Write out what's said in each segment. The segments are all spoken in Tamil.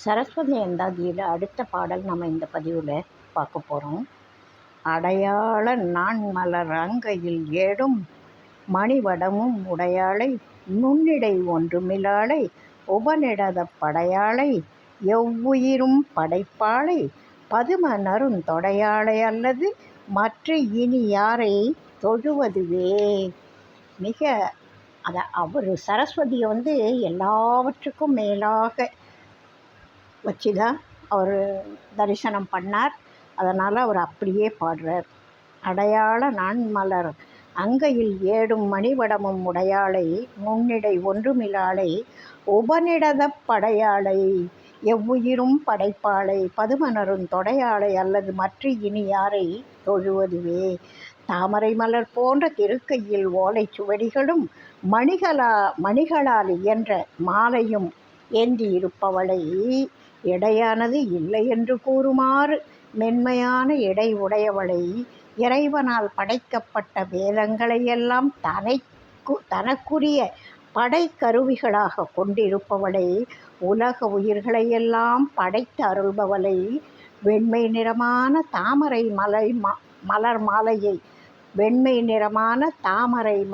சரஸ்வதி அந்தாதியில் அடுத்த பாடல் நம்ம இந்த பதிவில் பார்க்க போகிறோம். அடையாள நான் மலர் அங்கையில் ஏடும் மணிவடமும் உடையாளை நுண்ணிடை ஒன்றுமிலாளை உபநிடத படையாளை எவ்வுயிரும் படைப்பாளை பதும நறுந்தொடையாளை அல்லது மற்ற இனி யாரை தொழுவதுவே. மிக அவர் சரஸ்வதியை எல்லாவற்றுக்கும் மேலாக வச்சு தான் அவர் தரிசனம் பண்ணார். அதனால் அவர் அப்படியே பாடுறார். அடையாள நான் மலர் அங்கையில் ஏடும் மணிவடமும் உடையாளை நுண்ணிடை ஒன்றுமிலாளை உபநிடத படையாளை எவ்வுயிரும் படைப்பாளை பதுமனரும் தொடையாளை அல்லது மற்ற இனி யாரை தொழுவதுவே. தாமரை மலர் போன்ற திருக்கையில் ஓலை சுவடிகளும் மணிகளால் இயன்ற மாலையும் ஏந்தி இருப்பவளை எடையானது இல்லை என்று கூறுமாறு மென்மையான எடை உடையவளை இறைவனால் படைக்கப்பட்ட வேதங்களையெல்லாம் தனக்குரிய படைக்கருவிகளாக கொண்டிருப்பவளை உலக உயிர்களையெல்லாம் படைத்து அருள்பவளை வெண்மை நிறமான தாமரை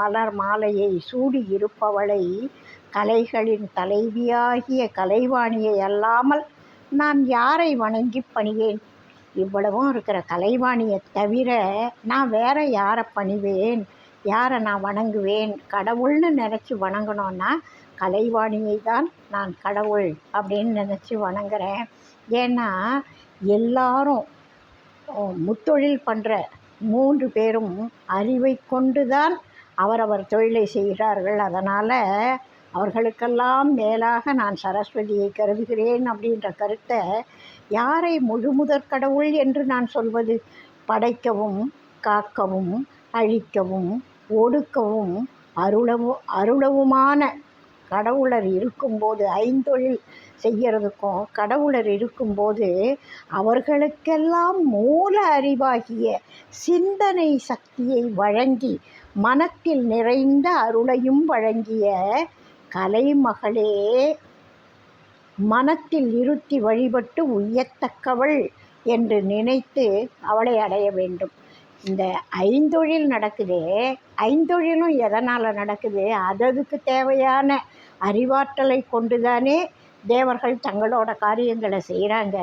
மலர் மாலையை சூடியிருப்பவளை கலைகளின் தலைவியாகிய கலைவாணியை அல்லாமல் நான் யாரை வணங்கி பணிவேன்? இவ்வளவும் இருக்கிற கலைவாணியை தவிர நான் வேற யாரை பணிவேன்? யாரை நான் வணங்குவேன்? கடவுள்னு நினச்சி வணங்கணுன்னா கலைவாணியை தான் நான் கடவுள் அப்படின்னு நினச்சி வணங்குறேன். ஏன்னா எல்லாரும் முத்தொழில் பண்ணுற 3 பேரும் அறிவை கொண்டு தான் அவரவர் தொழிலை செய்கிறார்கள். அதனால் அவர்களுக்கெல்லாம் மேலாக நான் சரஸ்வதியை கருதுகிறேன் அப்படின்ற கருத்தை யாரை முழுமுதற் கடவுள் என்று நான் சொல்வது? படைக்கவும் காக்கவும் அழிக்கவும் ஒடுக்கவும் அருளவுமான கடவுளர் இருக்கும்போது, ஐந்தொழில் செய்கிறதுக்கும் கடவுளர் இருக்கும்போது அவர்களுக்கெல்லாம் மூல அறிவாகிய சிந்தனை சக்தியை வழங்கி மனத்தில் நிறைந்த அருளையும் வழங்கிய கலைமகளே மனத்தில் இருத்தி வழிபட்டு உய்யத்தக்கவள் என்று நினைத்து அவளை அடைய வேண்டும். இந்த ஐந்தொழில் நடக்குதே, ஐந்தொழிலும் எதனால் நடக்குது? அதுக்கு தேவையான அறிவாற்றலை கொண்டுதானே தேவர்கள் தங்களோட காரியங்களை செய்கிறாங்க.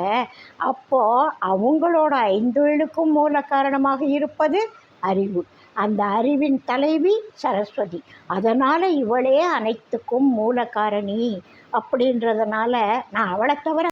அப்போது அவங்களோட ஐந்தொழிலுக்கும் மூல காரணமாக இருப்பது அறிவு. அந்த அறிவின் தலைவி சரஸ்வதி. அதனால் இவளே அனைத்துக்கும் மூல காரணி அப்படின்றதுனால நான் அவளை தவிர